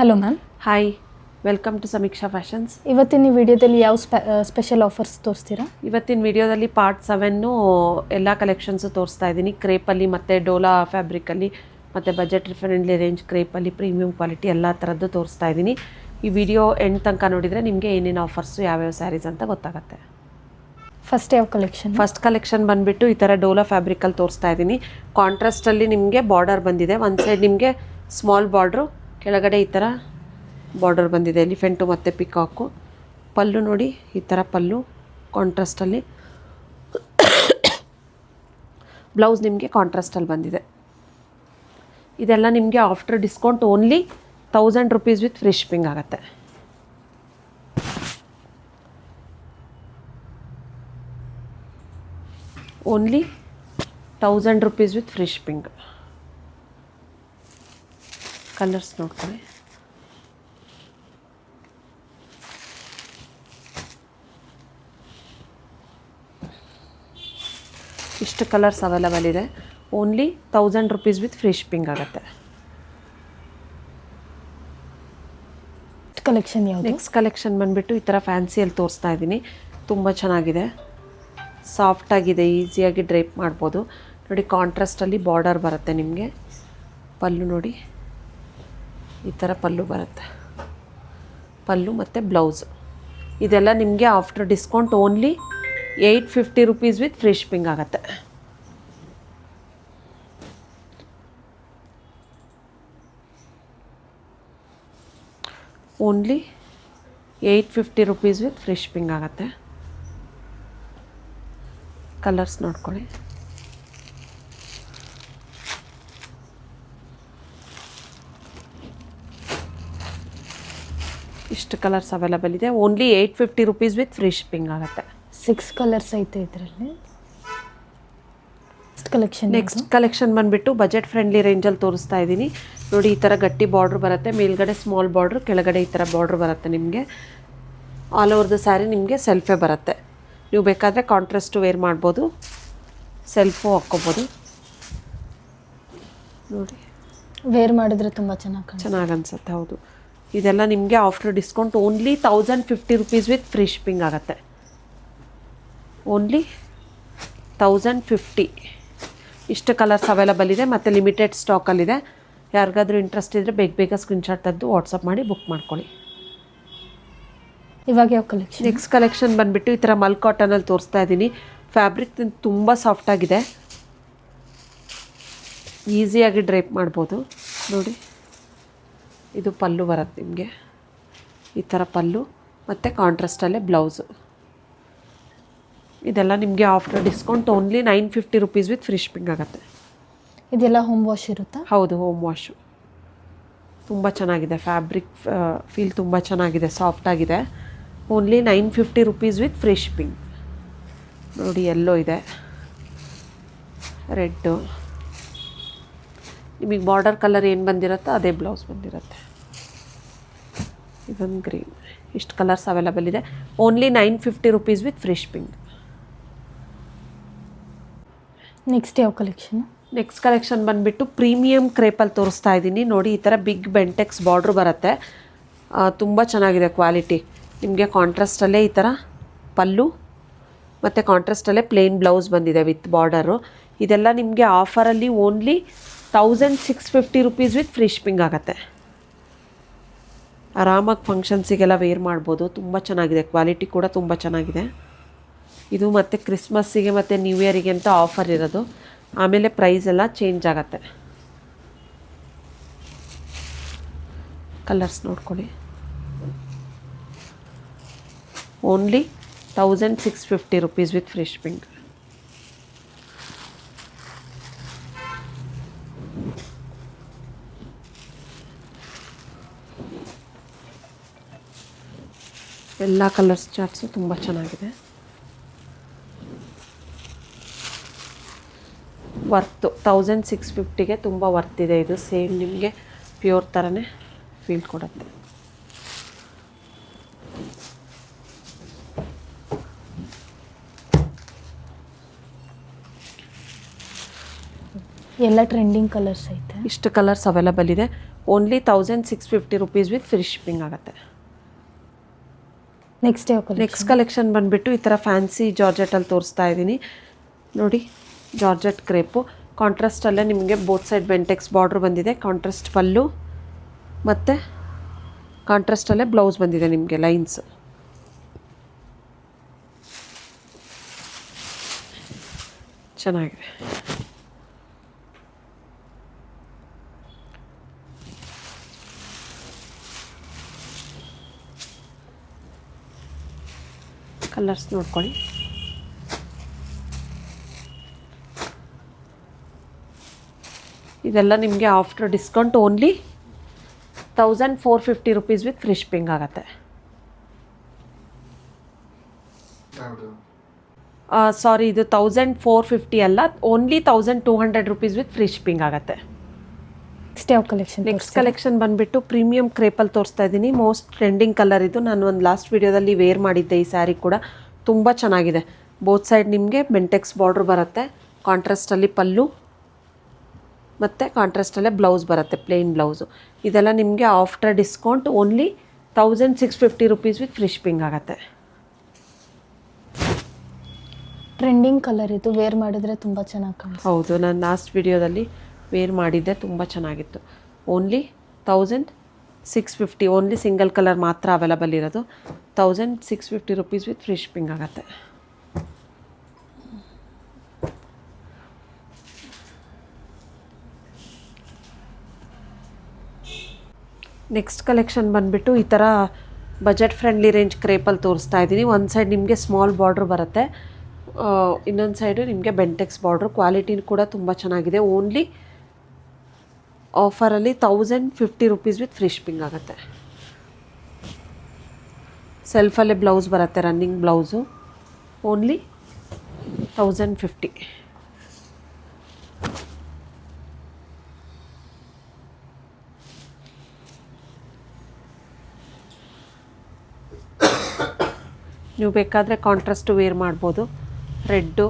Hello ma'am. Hi, welcome to Sameeksha fashions. ಇವತ್ತಿನ ಈ ವಿಡಿಯೋದಲ್ಲಿ ಯಾವ ಸ್ಪೆಷಲ್ ಆಫರ್ಸ್ ತೋರಿಸ್ತೀರಾ? ಇವತ್ತಿನ ವಿಡಿಯೋದಲ್ಲಿ ಪಾರ್ಟ್ 7 ಎಲ್ಲ ಕಲೆಕ್ಷನ್ಸು ತೋರಿಸ್ತಾ ಇದ್ದೀನಿ. ಕ್ರೇಪಲ್ಲಿ ಮತ್ತು ಡೋಲಾ ಫ್ಯಾಬ್ರಿಕಲ್ಲಿ ಮತ್ತು ಬಜೆಟ್ ಫ್ರೆಂಡ್ಲಿ ರೇಂಜ್ ಕ್ರೇಪಲ್ಲಿ ಪ್ರೀಮಿಯಂ ಕ್ವಾಲಿಟಿ ಎಲ್ಲ ಥರದ್ದು ತೋರಿಸ್ತಾ ಇದ್ದೀನಿ. ಈ ವಿಡಿಯೋ ಎಂಡ್ ತನಕ ನೋಡಿದರೆ ನಿಮಗೆ ಏನೇನು ಆಫರ್ಸು ಯಾವ್ಯಾವ ಸ್ಯಾರೀಸ್ ಅಂತ ಗೊತ್ತಾಗುತ್ತೆ. ಫಸ್ಟ್ ಯಾವ ಕಲೆಕ್ಷನ್? ಫಸ್ಟ್ ಕಲೆಕ್ಷನ್ ಬಂದುಬಿಟ್ಟು ಈ ಥರ ಡೋಲಾ ಫ್ಯಾಬ್ರಿಕಲ್ಲಿ ತೋರಿಸ್ತಾ ಇದ್ದೀನಿ. ಕಾಂಟ್ರಾಸ್ಟಲ್ಲಿ ನಿಮಗೆ ಬಾರ್ಡರ್ ಬಂದಿದೆ. ಒಂದು ಸೈಡ್ ನಿಮಗೆ ಸ್ಮಾಲ್ ಬಾರ್ಡ್ರು, ಕೆಳಗಡೆ ಈ ಥರ ಬಾರ್ಡರ್ ಬಂದಿದೆ, ಎಲಿಫೆಂಟು ಮತ್ತು ಪಿಕಾಕು. ಪಲ್ಲು ನೋಡಿ, ಈ ಥರ ಪಲ್ಲು ಕಾಂಟ್ರಾಸ್ಟಲ್ಲಿ. ಬ್ಲೌಸ್ ನಿಮಗೆ ಕಾಂಟ್ರಾಸ್ಟಲ್ಲಿ ಬಂದಿದೆ. ಇದೆಲ್ಲ ನಿಮಗೆ after discount only 1000 rupees with free shipping ಆಗುತ್ತೆ. Only 1000 rupees with free shipping. Colours ನೋಡ್ಕೊಳ್ಳಿ. ಇಷ್ಟು ಕಲರ್ಸ್ ಅವೈಲಬಲ್ ಇದೆ. Only 1000 rupees with free shipping ಆಗುತ್ತೆ. ಕಲೆಕ್ಷನ್ ಯಾವುದು? ನೆಕ್ಸ್ಟ್ ಕಲೆಕ್ಷನ್ ಬಂದುಬಿಟ್ಟು ಈ ಥರ ಫ್ಯಾನ್ಸಿಯಲ್ಲಿ ತೋರಿಸ್ತಾ ಇದ್ದೀನಿ. ತುಂಬ ಚೆನ್ನಾಗಿದೆ, ಸಾಫ್ಟಾಗಿದೆ, ಈಸಿಯಾಗಿ ಡ್ರೈಪ್ ಮಾಡ್ಬೋದು. ನೋಡಿ, ಕಾಂಟ್ರಾಸ್ಟಲ್ಲಿ ಬಾರ್ಡರ್ ಬರುತ್ತೆ ನಿಮಗೆ. ಪಲ್ಲು ನೋಡಿ, ಈ ಥರ ಪಲ್ಲು ಬರುತ್ತೆ. ಪಲ್ಲು ಮತ್ತು ಬ್ಲೌಸು ಇದೆಲ್ಲ ನಿಮಗೆ after discount only 850 rupees with free shipping ಆಗುತ್ತೆ. Only 850 rupees with free shipping ಆಗುತ್ತೆ. ಕಲರ್ಸ್ ನೋಡ್ಕೊಳ್ಳಿ. ಇಷ್ಟು ಕಲರ್ಸ್ ಅವೈಲಬಲ್ ಇದೆ. Only 850 rupees with free shipping ಆಗುತ್ತೆ. 6 ಕಲರ್ಸ್ ಐತೆ ಇದರಲ್ಲಿ. ನೆಕ್ಸ್ಟ್ ಕಲೆಕ್ಷನ್ ಬಂದುಬಿಟ್ಟು ಬಜೆಟ್ ಫ್ರೆಂಡ್ಲಿ ರೇಂಜಲ್ಲಿ ತೋರಿಸ್ತಾ ಇದ್ದೀನಿ. ನೋಡಿ, ಈ ಥರ ಗಟ್ಟಿ ಬಾರ್ಡ್ರ್ ಬರುತ್ತೆ. ಮೇಲ್ಗಡೆ ಸ್ಮಾಲ್ ಬಾರ್ಡ್ರು, ಕೆಳಗಡೆ ಈ ಥರ ಬಾರ್ಡ್ರ್ ಬರುತ್ತೆ ನಿಮಗೆ. ಆಲ್ ಓವರ್ ದ ಸ್ಯಾರಿ ನಿಮಗೆ ಸೆಲ್ಫೇ ಬರುತ್ತೆ. ನೀವು ಬೇಕಾದರೆ ಕಾಂಟ್ರಾಸ್ಟು ವೇರ್ ಮಾಡ್ಬೋದು, ಸೆಲ್ಫು ಹಾಕ್ಕೋಬೋದು. ನೋಡಿ, ವೇರ್ ಮಾಡಿದ್ರೆ ತುಂಬ ಚೆನ್ನಾಗಿ ಅನ್ಸುತ್ತೆ. ಹೌದು, ಇದೆಲ್ಲ ನಿಮಗೆ after discount only 1050 rupees with free shipping ಆಗುತ್ತೆ. ಓನ್ಲಿ 1050. ಇಷ್ಟು ಕಲರ್ಸ್ ಅವೈಲಬಲ್ ಇದೆ ಮತ್ತು ಲಿಮಿಟೆಡ್ ಸ್ಟಾಕಲ್ಲಿದೆ. ಯಾರಿಗಾದ್ರೂ ಇಂಟ್ರೆಸ್ಟ್ ಇದ್ದರೆ ಬೇಗ ಸ್ಕ್ರೀನ್ಶಾಟ್ ತೆಗೆದು ವಾಟ್ಸಪ್ ಮಾಡಿ ಬುಕ್ ಮಾಡ್ಕೊಳ್ಳಿ. ಇವಾಗ ಯಾವ ಕಲೆಕ್ಷನ್? ನೆಕ್ಸ್ಟ್ ಕಲೆಕ್ಷನ್ ಬಂದುಬಿಟ್ಟು ಈ ಥರ ಮಲ್ ಕಾಟನಲ್ಲಿ ತೋರಿಸ್ತಾ ಇದ್ದೀನಿ. ಫ್ಯಾಬ್ರಿಕ್ ತುಂಬ ಸಾಫ್ಟಾಗಿದೆ, ಈಸಿಯಾಗಿ ಡ್ರೈಪ್ ಮಾಡ್ಬೋದು. ನೋಡಿ, ಇದು ಪಲ್ಲು ಬರುತ್ತೆ ನಿಮಗೆ, ಈ ಥರ ಪಲ್ಲು ಮತ್ತು ಕಾಂಟ್ರಾಸ್ಟಲ್ಲೇ ಬ್ಲೌಸು. ಇದೆಲ್ಲ ನಿಮಗೆ after discount only 950 rupees with free shipping ಆಗುತ್ತೆ. ಇದೆಲ್ಲ ಹೋಮ್ ವಾಶ್ ಇರುತ್ತಾ? ಹೌದು, ಹೋಮ್ ವಾಶು. ತುಂಬ ಚೆನ್ನಾಗಿದೆ, ಫ್ಯಾಬ್ರಿಕ್ ಫೀಲ್ ತುಂಬ ಚೆನ್ನಾಗಿದೆ, ಸಾಫ್ಟಾಗಿದೆ. Only 950 rupees with free shipping. ನೋಡಿ, ಎಲ್ಲೋ ಇದೆ, ರೆಡ್ಡು. ನಿಮಗೆ ಬಾರ್ಡರ್ ಕಲರ್ ಏನು ಬಂದಿರುತ್ತೋ ಅದೇ ಬ್ಲೌಸ್ ಬಂದಿರುತ್ತೆ. ಇದೊಂದು ಗ್ರೀನ್. ಇಷ್ಟು ಕಲರ್ಸ್ ಅವೈಲಬಲ್ ಇದೆ. Only 950 rupees with free shipping. Next ಯಾವ ಕಲೆಕ್ಷನ್? ನೆಕ್ಸ್ಟ್ ಕಲೆಕ್ಷನ್ ಬಂದುಬಿಟ್ಟು ಪ್ರೀಮಿಯಂ ಕ್ರೇಪಲ್ಲಿ ತೋರಿಸ್ತಾ ಇದ್ದೀನಿ. ನೋಡಿ, ಈ ಥರ ಬಿಗ್ ಬೆಂಟೆಕ್ಸ್ ಬಾರ್ಡ್ರ್ ಬರುತ್ತೆ. ತುಂಬ ಚೆನ್ನಾಗಿದೆ ಕ್ವಾಲಿಟಿ. ನಿಮಗೆ ಕಾಂಟ್ರಾಸ್ಟಲ್ಲೇ ಈ ಥರ ಪಲ್ಲು ಮತ್ತು ಕಾಂಟ್ರಾಸ್ಟಲ್ಲೇ ಪ್ಲೇನ್ ಬ್ಲೌಸ್ ಬಂದಿದೆ ವಿತ್ ಬಾರ್ಡರು. ಇದೆಲ್ಲ ನಿಮಗೆ ಆಫರಲ್ಲಿ only 1650 rupees with free shipping ಆಗುತ್ತೆ. ಆರಾಮಾಗಿ ಫಂಕ್ಷನ್ಸಿಗೆಲ್ಲ ವೇರ್ ಮಾಡ್ಬೋದು. ತುಂಬ ಚೆನ್ನಾಗಿದೆ, ಕ್ವಾಲಿಟಿ ಕೂಡ ತುಂಬ ಚೆನ್ನಾಗಿದೆ. ಇದು ಮತ್ತು ಕ್ರಿಸ್ಮಸ್ಸಿಗೆ ಮತ್ತು ನ್ಯೂ ಇಯರಿಗೆ ಅಂತ ಆಫರ್ ಇರೋದು. ಆಮೇಲೆ ಪ್ರೈಸ್ ಎಲ್ಲ ಚೇಂಜ್ ಆಗುತ್ತೆ. ಕಲರ್ಸ್ ನೋಡ್ಕೊಳ್ಳಿ. Only 1650 rupees with free shipping. ಎಲ್ಲ ಕಲರ್ಸ್ ಚಾರ್ಟ್ಸು ತುಂಬ ಚೆನ್ನಾಗಿದೆ. ವರ್ತು 1650ಗೆ ತುಂಬ ವರ್ತಿದೆ. ಇದು ಸೇಮ್ ನಿಮಗೆ ಪ್ಯೂರ್ ಥರನೇ ಫೀಲ್ ಕೊಡುತ್ತೆ. ಎಲ್ಲ ಟ್ರೆಂಡಿಂಗ್ ಕಲರ್ಸ್ ಐತೆ. ಇಷ್ಟು ಕಲರ್ಸ್ ಅವೈಲಬಲ್ ಇದೆ. Only 1650 rupees with free shipping ಆಗುತ್ತೆ. ನೆಕ್ಸ್ಟ್ ಯಾವ ನೆಕ್ಸ್ಟ್ ಕಲೆಕ್ಷನ್ ಬಂದುಬಿಟ್ಟು ಈ ಥರ ಫ್ಯಾನ್ಸಿ ಜಾರ್ಜೆಟಲ್ಲಿ ತೋರಿಸ್ತಾ ಇದ್ದೀನಿ ನೋಡಿ. ಜಾರ್ಜೆಟ್ ಕ್ರೇಪು ಕಾಂಟ್ರಾಸ್ಟಲ್ಲೇ ನಿಮಗೆ ಬೋತ್ ಸೈಡ್ ಬೆಂಟೆಕ್ಸ್ ಬಾರ್ಡ್ರ್ ಬಂದಿದೆ. ಕಾಂಟ್ರಾಸ್ಟ್ ಪಲ್ಲು ಮತ್ತು ಕಾಂಟ್ರಾಸ್ಟಲ್ಲೇ ಬ್ಲೌಸ್ ಬಂದಿದೆ ನಿಮಗೆ ಲೈನ್ಸ್. ಚೆನ್ನಾಗಿದೆ. ಕಲರ್ಸ್ ನೋಡ್ಕೊಳ್ಳಿ. ಇದೆಲ್ಲ ನಿಮಗೆ after discount only 1450 rupees with free shipping ಆಗುತ್ತೆ. ಸಾರಿ, ಇದು 1450 ಅಲ್ಲ, only 1200 rupees with free shipping ಆಗುತ್ತೆ. ನೆಕ್ಸ್ಟ್ ಯಾವ ಕಲೆಕ್ಷನ್? ನೆಕ್ಸ್ಟ್ ಕಲೆಕ್ಷನ್ ಬಂದುಬಿಟ್ಟು ಪ್ರೀಮಿಯಂ ಕ್ರೇಪಲ್ಲಿ ತೋರಿಸ್ತಾ ಇದ್ದೀನಿ. ಮೋಸ್ಟ್ ಟ್ರೆಂಡಿಂಗ್ ಕಲರ್ ಇದು. ನಾನು ಒಂದು ಲಾಸ್ಟ್ ವೀಡಿಯೋದಲ್ಲಿ ವೇರ್ ಮಾಡಿದ್ದೆ ಈ ಸ್ಯಾರಿ ಕೂಡ. ತುಂಬ ಚೆನ್ನಾಗಿದೆ. ಬೋತ್ ಸೈಡ್ ನಿಮಗೆ ಬೆಂಟೆಕ್ಸ್ ಬಾರ್ಡ್ರ್ ಬರುತ್ತೆ. ಕಾಂಟ್ರಾಸ್ಟಲ್ಲಿ ಪಲ್ಲು ಮತ್ತು ಕಾಂಟ್ರಾಸ್ಟಲ್ಲೇ ಬ್ಲೌಸ್ ಬರುತ್ತೆ, ಪ್ಲೇನ್ ಬ್ಲೌಸು. ಇದೆಲ್ಲ ನಿಮಗೆ after discount only 1650 rupees with free shipping ಆಗುತ್ತೆ. ಟ್ರೆಂಡಿಂಗ್ ಕಲರ್ ಇದು, ವೇರ್ ಮಾಡಿದರೆ ತುಂಬ ಚೆನ್ನಾಗಿ ಕಾಣಿಸುತ್ತೆ. ಹೌದು, ನಾನು ಲಾಸ್ಟ್ ವಿಡಿಯೋದಲ್ಲಿ ವೇರ್ ಮಾಡಿದ್ದೆ, ತುಂಬ ಚೆನ್ನಾಗಿತ್ತು. ಓನ್ಲಿ 1650, ಓನ್ಲಿ ಸಿಂಗಲ್ ಕಲರ್ ಮಾತ್ರ ಅವೈಲಬಲ್ ಇರೋದು. 1650 ರುಪೀಸ್ ವಿತ್ ಫ್ರೀ ಶಿಪ್ಪಿಂಗ್ ಆಗುತ್ತೆ. ನೆಕ್ಸ್ಟ್ ಕಲೆಕ್ಷನ್ ಬಂದುಬಿಟ್ಟು ಈ ಥರ ಬಜೆಟ್ ಫ್ರೆಂಡ್ಲಿ ರೇಂಜ್ ಕ್ರೇಪಲ್ಲಿ ತೋರಿಸ್ತಾ ಇದ್ದೀನಿ. ಒಂದು ಸೈಡ್ ನಿಮಗೆ ಸ್ಮಾಲ್ ಬಾರ್ಡ್ರ್ ಬರುತ್ತೆ, ಇನ್ನೊಂದು ಸೈಡು ನಿಮಗೆ ಬೆಂಟೆಕ್ಸ್ ಬಾರ್ಡ್ರು. ಕ್ವಾಲಿಟಿ ಕೂಡ ತುಂಬ ಚೆನ್ನಾಗಿದೆ. ಓನ್ಲಿ ಆಫರಲ್ಲಿ 1050 ರುಪೀಸ್ ವಿತ್ ಫ್ರೀ ಶಿಪ್ಪಿಂಗ್ ಆಗುತ್ತೆ. ಸೆಲ್ಫಲ್ಲೇ ಬ್ಲೌಸ್ ಬರುತ್ತೆ, ರನ್ನಿಂಗ್ ಬ್ಲೌಸು. ಓನ್ಲಿ 1050. ನೀವು ಬೇಕಾದರೆ ಕಾಂಟ್ರಾಸ್ಟು ವೇರ್ ಮಾಡ್ಬೋದು. Red,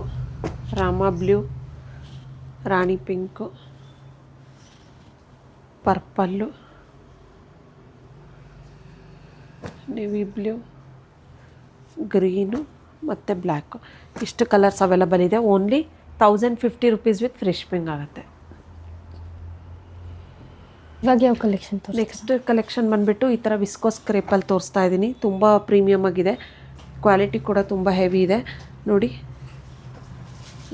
Rama blue, rani pink, purple, navy blue, green ಮತ್ತು ಬ್ಲ್ಯಾಕು, ಇಷ್ಟು ಕಲರ್ಸ್ ಅವೈಲಬಲ್ ಇದೆ. Only 1050 rupees with free shipping ಆಗುತ್ತೆ. ಇವಾಗ ಯಾವ ಕಲೆಕ್ಷನ್? ನೆಕ್ಸ್ಟ್ ಕಲೆಕ್ಷನ್ ಬಂದುಬಿಟ್ಟು ಈ ಥರ ವಿಸ್ಕೋಸ್ ಕ್ರೇಪಲ್ಲಿ ತೋರಿಸ್ತಾ ಇದ್ದೀನಿ. ತುಂಬ ಪ್ರೀಮಿಯಮ್ ಆಗಿದೆ, ಕ್ವಾಲಿಟಿ ಕೂಡ ತುಂಬ ಹೆವಿ ಇದೆ ನೋಡಿ.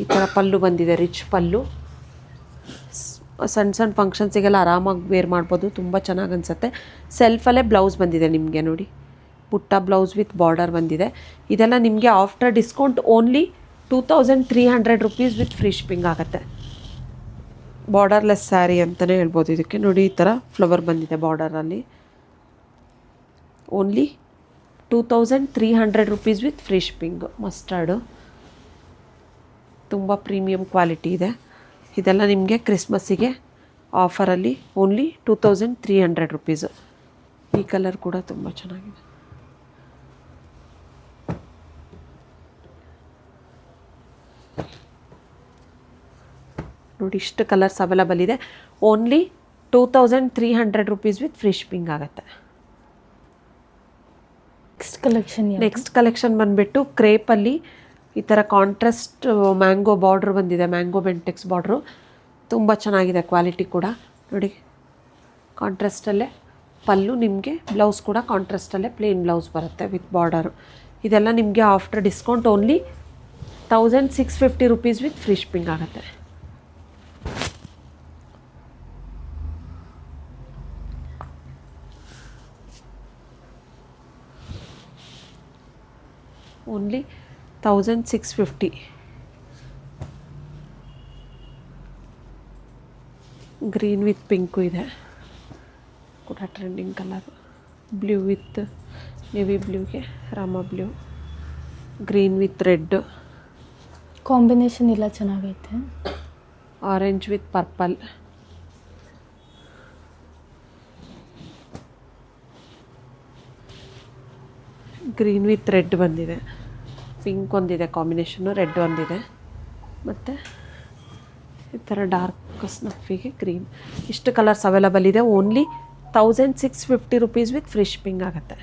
ಈ ಥರ ಪಲ್ಲು ಬಂದಿದೆ, ರಿಚ್ ಪಲ್ಲು. ಸಣ್ಣ ಸಣ್ಣ ಫಂಕ್ಷನ್ಸಿಗೆಲ್ಲ ಆರಾಮಾಗಿ ವೇರ್ ಮಾಡ್ಬೋದು, ತುಂಬ ಚೆನ್ನಾಗಿ ಅನಿಸುತ್ತೆ. ಸೆಲ್ಫಲ್ಲೇ ಬ್ಲೌಸ್ ಬಂದಿದೆ ನಿಮಗೆ ನೋಡಿ, ಪುಟ್ಟ ಬ್ಲೌಸ್ ವಿತ್ ಬಾರ್ಡರ್ ಬಂದಿದೆ. ಇದೆಲ್ಲ ನಿಮಗೆ after discount only 2300 rupees with free shipping ಆಗುತ್ತೆ. ಬಾರ್ಡರ್ಲೆಸ್ ಸ್ಯಾರಿ ಅಂತಲೇ ಹೇಳ್ಬೋದು ಇದಕ್ಕೆ. ನೋಡಿ ಈ ಥರ ಫ್ಲವರ್ ಬಂದಿದೆ ಬಾರ್ಡರಲ್ಲಿ. Only 2300 rupees with free shipping. Mustard ತುಂಬ ಪ್ರೀಮಿಯಮ್ ಕ್ವಾಲಿಟಿ ಇದೆ. ಇದೆಲ್ಲ ನಿಮಗೆ ಕ್ರಿಸ್ಮಸ್ಸಿಗೆ ಆಫರಲ್ಲಿ ಓನ್ಲಿ 2300 ರುಪೀಸು. ಈ ಕಲರ್ ಕೂಡ ತುಂಬ ಚೆನ್ನಾಗಿದೆ. ನೋಡಿ, ಇಷ್ಟು ಕಲರ್ಸ್ ಅವೈಲಬಲ್ ಇದೆ. Only 2300 rupees with free shipping ಆಗುತ್ತೆ. ನೆಕ್ಸ್ಟ್ ಕಲೆಕ್ಷನ್ ಬಂದುಬಿಟ್ಟು ಕ್ರೇಪಲ್ಲಿ ಈ ಥರ ಕಾಂಟ್ರಾಸ್ಟ್ ಮ್ಯಾಂಗೋ ಬಾರ್ಡ್ರ್ ಬಂದಿದೆ, ಮ್ಯಾಂಗೋ ಬೆಂಟೆಕ್ಸ್ ಬಾರ್ಡ್ರು. ತುಂಬ ಚೆನ್ನಾಗಿದೆ ಕ್ವಾಲಿಟಿ ಕೂಡ ನೋಡಿ. ಕಾಂಟ್ರಾಸ್ಟಲ್ಲೇ ಪಲ್ಲು, ನಿಮಗೆ ಬ್ಲೌಸ್ ಕೂಡ ಕಾಂಟ್ರಾಸ್ಟಲ್ಲೇ ಪ್ಲೇನ್ ಬ್ಲೌಸ್ ಬರುತ್ತೆ ವಿತ್ ಬಾರ್ಡರು. ಇದೆಲ್ಲ ನಿಮಗೆ after discount only 1650 rupees with free shipping ಆಗುತ್ತೆ. ಓನ್ಲಿ 1650. ಗ್ರೀನ್ ವಿತ್ ಪಿಂಕು ಇದೆ ಕೂಡ trending colour. Blue with navy ಬ್ಲೂಗೆ Rama blue, green with red combination ಎಲ್ಲ ಚೆನ್ನಾಗೈತೆ. Orange with purple, green with red ಬಂದಿದೆ, ಪಿಂಕ್ ಒಂದಿದೆ ಕಾಂಬಿನೇಷನ್ನು, ರೆಡ್ ಒಂದಿದೆ, ಮತ್ತು ಈ ಥರ ಡಾರ್ಕ್ ಸ್ನಫಿಗೆ ಗ್ರೀನ್ ಇಷ್ಟು ಕಲರ್ಸ್ ಅವೈಲಬಲ್ ಇದೆ. Only 1650 rupees with free shipping ಆಗುತ್ತೆ.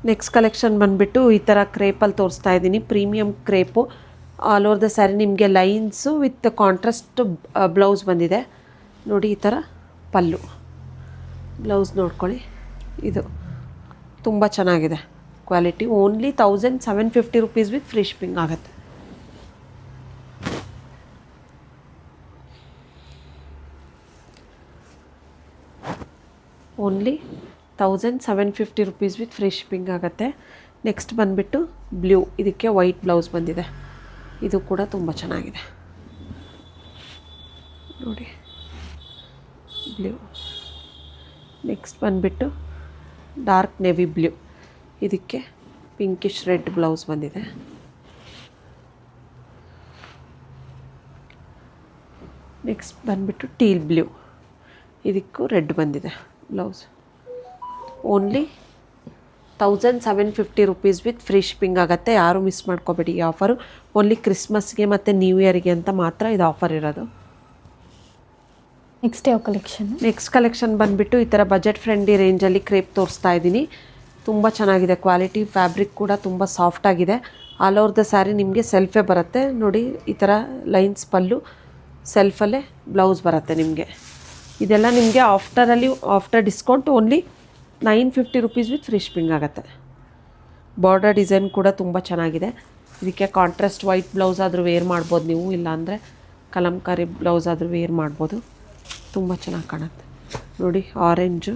ನೆಕ್ಸ್ಟ್ ಕಲೆಕ್ಷನ್ ಬಂದುಬಿಟ್ಟು ಈ ಥರ ಕ್ರೇಪಲ್ಲಿ ತೋರಿಸ್ತಾ ಇದ್ದೀನಿ. Premium crepe all over the sari ನಿಮಗೆ ಲೈನ್ಸು ವಿತ್ ಕಾಂಟ್ರಾಸ್ಟ್ ಬ್ಲೌಸ್ ಬಂದಿದೆ ನೋಡಿ. ಈ ಥರ ಪಲ್ಲು ಬ್ಲೌಸ್ ನೋಡ್ಕೊಳ್ಳಿ. ಇದು ತುಂಬ ಚೆನ್ನಾಗಿದೆ quality. Only 1750 rupees with free shipping ಆಗುತ್ತೆ. Only 1750 rupees with free shipping ಆಗುತ್ತೆ. ನೆಕ್ಸ್ಟ್ ಬಂದುಬಿಟ್ಟು ಬ್ಲೂ, ಇದಕ್ಕೆ ವೈಟ್ ಬ್ಲೌಸ್ ಬಂದಿದೆ. ಇದು ಕೂಡ ತುಂಬ ಚೆನ್ನಾಗಿದೆ ನೋಡಿ ಬ್ಲೂ. ನೆಕ್ಸ್ಟ್ ಬಂದುಬಿಟ್ಟು ಡಾರ್ಕ್ ನೆವಿ ಬ್ಲೂ, ಇದಕ್ಕೆ ಪಿಂಕಿಶ್ ರೆಡ್ ಬ್ಲೌಸ್ ಬಂದಿದೆ. ನೆಕ್ಸ್ಟ್ ಬಂದುಬಿಟ್ಟು ಟೀಲ್ ಬ್ಲೂ, ಇದಕ್ಕೂ ರೆಡ್ ಬಂದಿದೆ blouse. Only 1750 rupees with free shipping ಆಗುತ್ತೆ. ಯಾರೂ ಮಿಸ್ ಮಾಡ್ಕೋಬೇಡಿ ಈ ಆಫರು. ಓನ್ಲಿ ಕ್ರಿಸ್ಮಸ್ಗೆ ಮತ್ತು ನ್ಯೂ ಇಯರ್ಗೆ ಅಂತ ಮಾತ್ರ ಇದು ಆಫರ್ ಇರೋದು. ನೆಕ್ಸ್ಟ್ ಯಾವ ಕಲೆಕ್ಷನ್? ನೆಕ್ಸ್ಟ್ ಕಲೆಕ್ಷನ್ ಬಂದುಬಿಟ್ಟು ಈ ಥರ ಬಜೆಟ್ ಫ್ರೆಂಡ್ಲಿ ರೇಂಜಲ್ಲಿ ಕ್ರೇಪ್ ತೋರಿಸ್ತಾ ಇದ್ದೀನಿ. ತುಂಬ ಚೆನ್ನಾಗಿದೆ ಕ್ವಾಲಿಟಿ. ಫ್ಯಾಬ್ರಿಕ್ ಕೂಡ ತುಂಬ ಸಾಫ್ಟಾಗಿದೆ. ಆಲ್ ಓವರ್ ದ ಸ್ಯಾರಿ ನಿಮಗೆ ಸೆಲ್ಫೇ ಬರುತ್ತೆ ನೋಡಿ. ಈ ಥರ ಲೈನ್ಸ್ ಪಲ್ಲು, ಸೆಲ್ಫಲ್ಲೇ ಬ್ಲೌಸ್ ಬರುತ್ತೆ ನಿಮಗೆ. ಇದೆಲ್ಲ ನಿಮಗೆ after discount only 950 rupees with free shipping ಆಗುತ್ತೆ. ಬಾರ್ಡರ್ ಡಿಸೈನ್ ಕೂಡ ತುಂಬ ಚೆನ್ನಾಗಿದೆ. ಇದಕ್ಕೆ ಕಾಂಟ್ರಾಸ್ಟ್ ವೈಟ್ ಬ್ಲೌಸ್ ಆದರೂ ವೇರ್ ಮಾಡ್ಬೋದು ನೀವು, ಇಲ್ಲಾಂದರೆ ಕಲಂಕಾರಿ ಬ್ಲೌಸ್ ಆದರೂ ವೇರ್ ಮಾಡ್ಬೋದು. ತುಂಬ ಚೆನ್ನಾಗಿ ಕಾಣುತ್ತೆ ನೋಡಿ. ಆರೆಂಜು,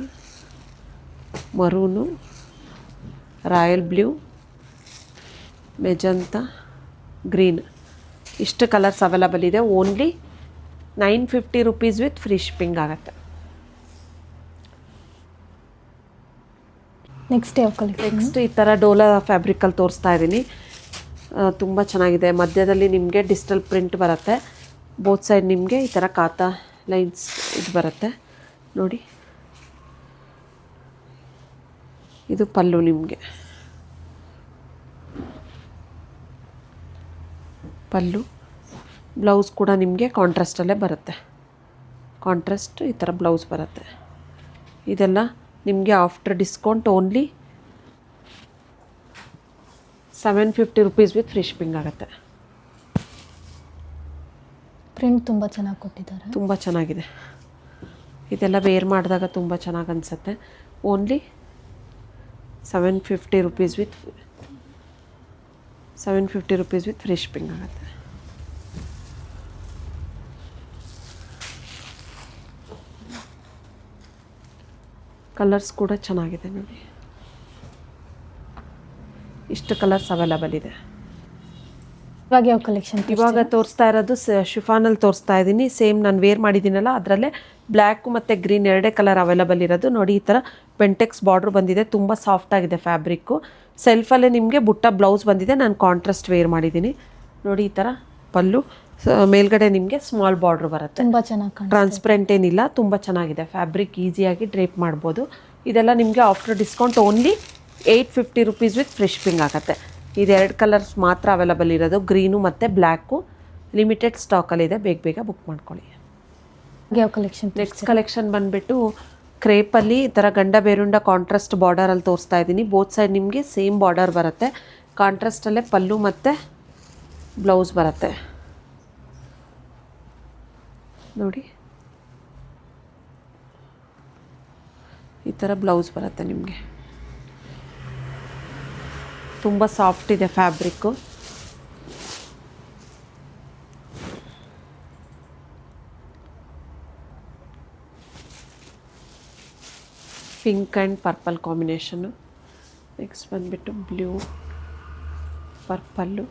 ಮರೂನು, ರಾಯಲ್ ಬ್ಲೂ, ಮೆಜಂತ, ಗ್ರೀನ್ ಇಷ್ಟು ಕಲರ್ಸ್ ಅವೈಲಬಲ್ ಇದೆ. Only 950 rupees with free shipping ಆಗುತ್ತೆ. ನೆಕ್ಸ್ಟ್ ಯಾವ ಕಲೆಕ್ಷನ್? ನೆಕ್ಸ್ಟ್ ಈ ಥರ ಡೋಲಾ ಫ್ಯಾಬ್ರಿಕಲ್ಲಿ ತೋರಿಸ್ತಾ ಇದ್ದೀನಿ. ತುಂಬ ಚೆನ್ನಾಗಿದೆ. ಮಧ್ಯದಲ್ಲಿ ನಿಮಗೆ ಡಿಜಿಟಲ್ ಪ್ರಿಂಟ್ ಬರುತ್ತೆ. ಬೋತ್ ಸೈಡ್ ನಿಮಗೆ ಈ ಥರ ಕಾತಾ ಲೈನ್ಸ್ ಇದು ಬರುತ್ತೆ ನೋಡಿ. ಇದು ಪಲ್ಲು ನಿಮಗೆ. ಪಲ್ಲು ಬ್ಲೌಸ್ ಕೂಡ ನಿಮಗೆ ಕಾಂಟ್ರಾಸ್ಟಲ್ಲೇ ಬರುತ್ತೆ. ಕಾಂಟ್ರಾಸ್ಟ್ ಈ ಥರ ಬ್ಲೌಸ್ ಬರುತ್ತೆ. ಇದೆಲ್ಲ ನಿಮಗೆ after discount only 750 rupees with free shipping ಆಗುತ್ತೆ. ಪ್ರಿಂಟ್ ತುಂಬ ಚೆನ್ನಾಗಿ ಕೊಟ್ಟಿದ್ದಾರೆ. ತುಂಬ ಚೆನ್ನಾಗಿದೆ. ಇದೆಲ್ಲ ವೇರ್ ಮಾಡಿದಾಗ ತುಂಬ ಚೆನ್ನಾಗಿ ಅನಿಸುತ್ತೆ. Only 750 rupees with free shipping ಆಗುತ್ತೆ. ಕಲರ್ಸ್ ಕೂಡ ಚೆನ್ನಾಗಿದೆ ನೋಡಿ. ಇಷ್ಟು ಕಲರ್ಸ್ ಅವೈಲಬಲ್ ಇದೆ. ಇವಾಗ ಯಾವ ಕಲೆಕ್ಷನ್? ಇವಾಗ ತೋರಿಸ್ತಾ ಇರೋದು ಶಿಫಾನಲ್ಲಿ ತೋರಿಸ್ತಾ ಇದ್ದೀನಿ. ಸೇಮ್ ನಾನು ವೇರ್ ಮಾಡಿದ್ದೀನಲ್ಲ ಅದರಲ್ಲೇ ಬ್ಲ್ಯಾಕು ಮತ್ತು ಗ್ರೀನ್ ಎರಡೇ ಕಲರ್ ಅವೈಲಬಲ್ ಇರೋದು ನೋಡಿ. ಈ ಥರ ಪೆಂಟೆಕ್ಸ್ ಬಾರ್ಡ್ರ್ ಬಂದಿದೆ. ತುಂಬ ಸಾಫ್ಟಾಗಿದೆ ಫ್ಯಾಬ್ರಿಕ್ಕು. ಸೆಲ್ಫಲ್ಲೇ ನಿಮಗೆ ಬುಟ್ಟ ಬ್ಲೌಸ್ ಬಂದಿದೆ. ನಾನು ಕಾಂಟ್ರಾಸ್ಟ್ ವೇರ್ ಮಾಡಿದ್ದೀನಿ ನೋಡಿ. ಈ ಥರ ಪಲ್ಲು, ಮೇಲ್ಗಡೆ ನಿಮಗೆ ಸ್ಮಾಲ್ ಬಾರ್ಡ್ರ್ ಬರುತ್ತೆ. ತುಂಬ ಚೆನ್ನಾಗಿ ಕಾಣುತ್ತೆ. ಟ್ರಾನ್ಸ್ಪರೆಂಟ್ ಏನಿಲ್ಲ, ತುಂಬ ಚೆನ್ನಾಗಿದೆ ಫ್ಯಾಬ್ರಿಕ್. ಈಸಿಯಾಗಿ ಡ್ರೇಪ್ ಮಾಡ್ಬೋದು. ಇದೆಲ್ಲ ನಿಮಗೆ after discount only 850 rupees with free shipping ಆಗುತ್ತೆ. ಇದೆರಡು ಕಲರ್ಸ್ ಮಾತ್ರ ಅವೈಲಬಲ್ ಇರೋದು, ಗ್ರೀನು ಮತ್ತು ಬ್ಲ್ಯಾಕು. ಲಿಮಿಟೆಡ್ ಸ್ಟಾಕಲ್ಲಿದೆ, ಬೇಗ ಬುಕ್ ಮಾಡ್ಕೊಳ್ಳಿ. ಯಾವ ಕಲೆಕ್ಷನ್? ನೆಕ್ಸ್ಟ್ ಕಲೆಕ್ಷನ್ ಬಂದುಬಿಟ್ಟು ಕ್ರೇಪಲ್ಲಿ ಈ ಥರ ಗಂಡ ಬೇರುಂಡ ಕಾಂಟ್ರಾಸ್ಟ್ ಬಾರ್ಡರಲ್ಲಿ ತೋರಿಸ್ತಾ ಇದ್ದೀನಿ. ಬೋತ್ ಸೈಡ್ ನಿಮಗೆ ಸೇಮ್ ಬಾರ್ಡರ್ ಬರುತ್ತೆ. ಕಾಂಟ್ರಾಸ್ಟಲ್ಲೇ ಪಲ್ಲು ಮತ್ತು ಬ್ಲೌಸ್ ಬರುತ್ತೆ ನೋಡಿ. ಈ ಥರ ಬ್ಲೌಸ್ ಬರುತ್ತೆ ನಿಮಗೆ. ತುಂಬ ಸಾಫ್ಟ್ ಇದೆ fabric. Pink and purple combination. Next ಬಂದುಬಿಟ್ಟು blue, purple,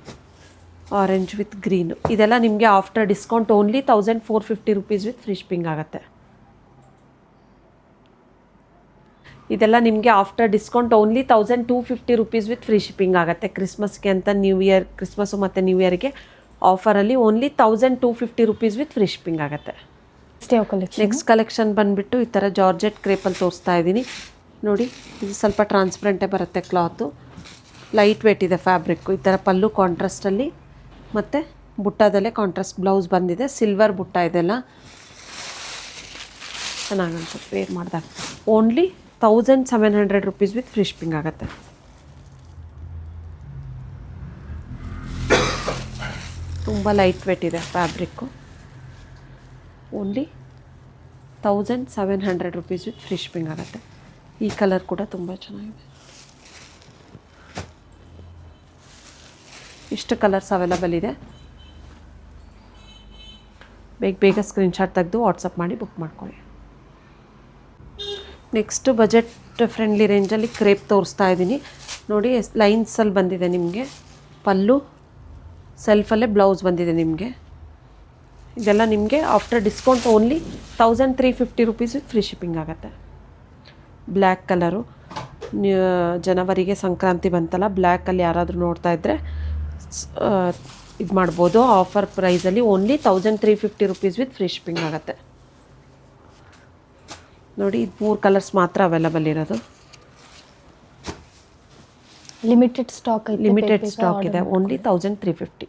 orange with green. ಇದೆಲ್ಲ ನಿಮಗೆ after discount only 1450 rupees with free shipping ಆಗುತ್ತೆ. ಇದೆಲ್ಲ ನಿಮಗೆ after discount only 1250 rupees with free shipping ಆಗುತ್ತೆ. ಕ್ರಿಸ್ಮಸ್ಗೆ ಅಂತ ಕ್ರಿಸ್ಮಸ್ಸು ಮತ್ತು ನ್ಯೂ ಇಯರ್ಗೆ ಆಫರಲ್ಲಿ only 1250 rupees with free shipping ಆಗುತ್ತೆ. ನೆಕ್ಸ್ಟ್ ಕಲೆಕ್ಷನ್ ಬಂದುಬಿಟ್ಟು ಈ ಥರ ಜಾರ್ಜೆಟ್ ಕ್ರೇಪಲ್ಲಿ ತೋರಿಸ್ತಾ ಇದ್ದೀನಿ ನೋಡಿ. ಇದು ಸ್ವಲ್ಪ ಟ್ರಾನ್ಸ್ಪರೆಂಟೇ ಬರುತ್ತೆ ಕ್ಲಾತು. ಲೈಟ್ ವೇಟ್ ಇದೆ ಫ್ಯಾಬ್ರಿಕ್ಕು. ಈ ಥರ ಪಲ್ಲು ಕಾಂಟ್ರಾಸ್ಟಲ್ಲಿ ಮತ್ತು ಬುಟ್ಟದಲ್ಲೇ ಕಾಂಟ್ರಾಸ್ಟ್ ಬ್ಲೌಸ್ ಬಂದಿದೆ, ಸಿಲ್ವರ್ ಬುಟ್ಟ ಇದೆಲ್ಲ ಚೆನ್ನಾಗಿ ಅನ್ಸುತ್ತೆ ವೇರ್ ಮಾಡಿದಾಗ. Only 1700 rupees with free shipping ಆಗುತ್ತೆ. ತುಂಬ ಲೈಟ್ ವೇಟ್ ಇದೆ fabric. Only 1700 rupees with free shipping ಆಗುತ್ತೆ. ಈ ಕಲರ್ ಕೂಡ ತುಂಬ ಚೆನ್ನಾಗಿದೆ. ಇಷ್ಟು ಕಲರ್ಸ್ ಅವೈಲಬಲ್ ಇದೆ. ಬೇಗ ಸ್ಕ್ರೀನ್ಶಾಟ್ ತೆಗೆದು ವಾಟ್ಸಪ್ ಮಾಡಿ ಬುಕ್ ಮಾಡ್ಕೊಳ್ಳಿ. ನೆಕ್ಸ್ಟು ಬಜೆಟ್ ಫ್ರೆಂಡ್ಲಿ ರೇಂಜಲ್ಲಿ ಕ್ರೇಪ್ ತೋರಿಸ್ತಾ ಇದ್ದೀನಿ ನೋಡಿ. ಲೈನ್ಸಲ್ಲಿ ಬಂದಿದೆ ನಿಮಗೆ. ಪಲ್ಲು ಸೆಲ್ಫಲ್ಲೇ ಬ್ಲೌಸ್ ಬಂದಿದೆ ನಿಮಗೆ. ಇದೆಲ್ಲ ನಿಮಗೆ after discount only 1350 rupees with free shipping ಆಗುತ್ತೆ. ಬ್ಲ್ಯಾಕ್ ಕಲರು, ಜನವರಿಗೆ ಸಂಕ್ರಾಂತಿ ಬಂತಲ್ಲ, ಬ್ಲ್ಯಾಕಲ್ಲಿ ಯಾರಾದರೂ ನೋಡ್ತಾ ಇದ್ದರೆ ಇದು ಮಾಡ್ಬೋದು. ಆಫರ್ ಪ್ರೈಸಲ್ಲಿ only 1350 rupees with free shipping ಆಗುತ್ತೆ ನೋಡಿ. ಇದು 3 ಕಲರ್ಸ್ ಮಾತ್ರ ಅವೈಲಬಲ್ ಇರೋದು. ಲಿಮಿಟೆಡ್ ಸ್ಟಾಕ್ ಇದೆ. ಓನ್ಲಿ 1350.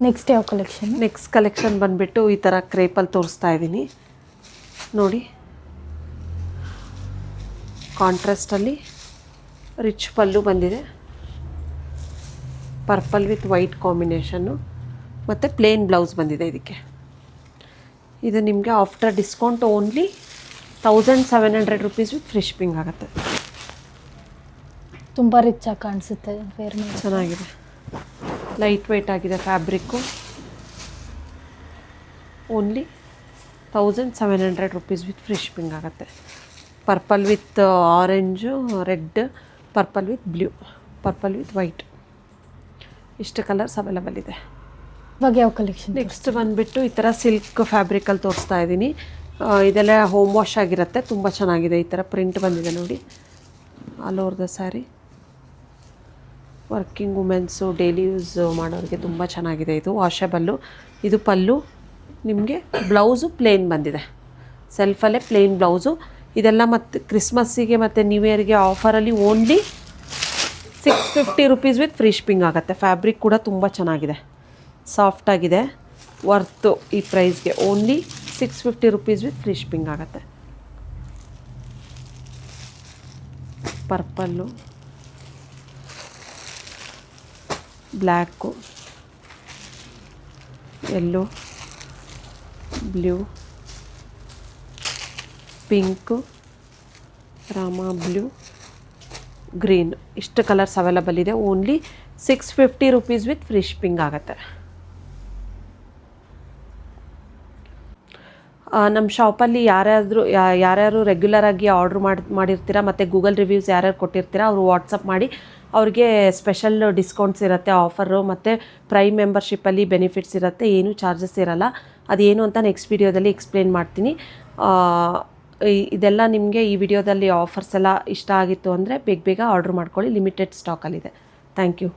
ನೆಕ್ಸ್ಟ್ ಯಾವ ಕಲೆಕ್ಷನ್? ನೆಕ್ಸ್ಟ್ ಕಲೆಕ್ಷನ್ ಬಂದುಬಿಟ್ಟು ಈ ಥರ ಕ್ರೇಪಲ್ಲಿ ತೋರಿಸ್ತಾ ಇದ್ದೀನಿ ನೋಡಿ. ಕಾಂಟ್ರಾಸ್ಟಲ್ಲಿ ರಿಚ್ ಪಲ್ಲು ಬಂದಿದೆ, ಪರ್ಪಲ್ ವಿತ್ ವೈಟ್ ಕಾಂಬಿನೇಷನ್ನು, ಮತ್ತು ಪ್ಲೇನ್ ಬ್ಲೌಸ್ ಬಂದಿದೆ ಇದಕ್ಕೆ. ಇದು ನಿಮಗೆ after discount only 1700 rupees with free shipping ಆಗುತ್ತೆ. ತುಂಬ ರಿಚ್ ಆಗಿ ಕಾಣಿಸುತ್ತೆ ವೇರ್ ಮಾಡಿ. ಚೆನ್ನಾಗಿದೆ, ಲೈಟ್ ವೆಯ್ಟ್ ಆಗಿದೆ fabric. Only 1700 rupees with free shipping ಆಗುತ್ತೆ. Purple with orange, red, purple with blue, purple with white, ಇಷ್ಟು ಕಲರ್ಸ್ ಅವೈಲಬಲ್ ಇದೆ. ಇವಾಗ ಯಾವ ಕಲೆಕ್ಷನ್? ನೆಕ್ಸ್ಟ್ ಬಂದುಬಿಟ್ಟು ಈ ಥರ ಸಿಲ್ಕ್ ಫ್ಯಾಬ್ರಿಕಲ್ಲಿ ತೋರಿಸ್ತಾ ಇದ್ದೀನಿ. ಇದೆಲ್ಲ ಹೋಮ್ ವಾಶ್ ಆಗಿರುತ್ತೆ. ತುಂಬ ಚೆನ್ನಾಗಿದೆ. ಈ ಥರ ಪ್ರಿಂಟ್ ಬಂದಿದೆ ನೋಡಿ all over the sari. Working women's, daily use ಮಾಡೋರಿಗೆ ತುಂಬ ಚೆನ್ನಾಗಿದೆ. ಇದು ವಾಷಬಲ್ಲು. ಇದು ಪಲ್ಲು, ನಿಮಗೆ ಬ್ಲೌಸು ಪ್ಲೇನ್ ಬಂದಿದೆ, ಸೆಲ್ಫಲ್ಲೇ ಪ್ಲೇನ್ ಬ್ಲೌಸು. ಇದೆಲ್ಲ ಮತ್ತು ಕ್ರಿಸ್ಮಸ್ಸಿಗೆ ಮತ್ತು ನ್ಯೂ ಇಯರ್ಗೆ ಆಫರಲ್ಲಿ only 650 rupees with free shipping ಆಗುತ್ತೆ. ಫ್ಯಾಬ್ರಿಕ್ ಕೂಡ ತುಂಬ ಚೆನ್ನಾಗಿದೆ, ಸಾಫ್ಟಾಗಿದೆ, ವರ್ತು ಈ ಪ್ರೈಸ್ಗೆ. Only 650 rupees with free shipping ಆಗುತ್ತೆ. Purple, black, yellow, blue, pink, Rama blue, green, ಇಷ್ಟು ಕಲರ್ಸ್ ಅವೈಲಬಲ್ ಇದೆ. Only 650 rupees with free shipping ಆಗುತ್ತೆ. ನಮ್ಮ ಶಾಪಲ್ಲಿ ಯಾರ್ಯಾರು ರೆಗ್ಯುಲರಾಗಿ ಆರ್ಡ್ರ್ ಮಾಡಿರ್ತೀರ ಮತ್ತು ಗೂಗಲ್ ರಿವ್ಯೂಸ್ ಯಾರ್ಯಾರು ಕೊಟ್ಟಿರ್ತೀರ ಅವರು ವಾಟ್ಸಪ್ ಮಾಡಿ, ಅವ್ರಿಗೆ ಸ್ಪೆಷಲ್ ಡಿಸ್ಕೌಂಟ್ಸ್ ಇರುತ್ತೆ, ಆಫರು ಮತ್ತು ಪ್ರೈಮ್ ಮೆಂಬರ್ಶಿಪ್ಪಲ್ಲಿ ಬೆನಿಫಿಟ್ಸ್ ಇರುತ್ತೆ. ಏನೂ ಚಾರ್ಜಸ್ ಇರೋಲ್ಲ. ಅದೇನು ಅಂತ ನೆಕ್ಸ್ಟ್ ವೀಡಿಯೋದಲ್ಲಿ ಎಕ್ಸ್ಪ್ಲೇನ್ ಮಾಡ್ತೀನಿ. ಇದೆಲ್ಲ ನಿಮಗೆ ಈ ವಿಡಿಯೋದಲ್ಲಿ ಆಫರ್ಸ್ ಎಲ್ಲ ಇಷ್ಟ ಆಗಿತ್ತು ಅಂದರೆ ಬೇಗ ಆರ್ಡ್ರ್ ಮಾಡ್ಕೊಳ್ಳಿ. ಲಿಮಿಟೆಡ್ ಸ್ಟಾಕಲ್ಲಿದೆ. Thank you.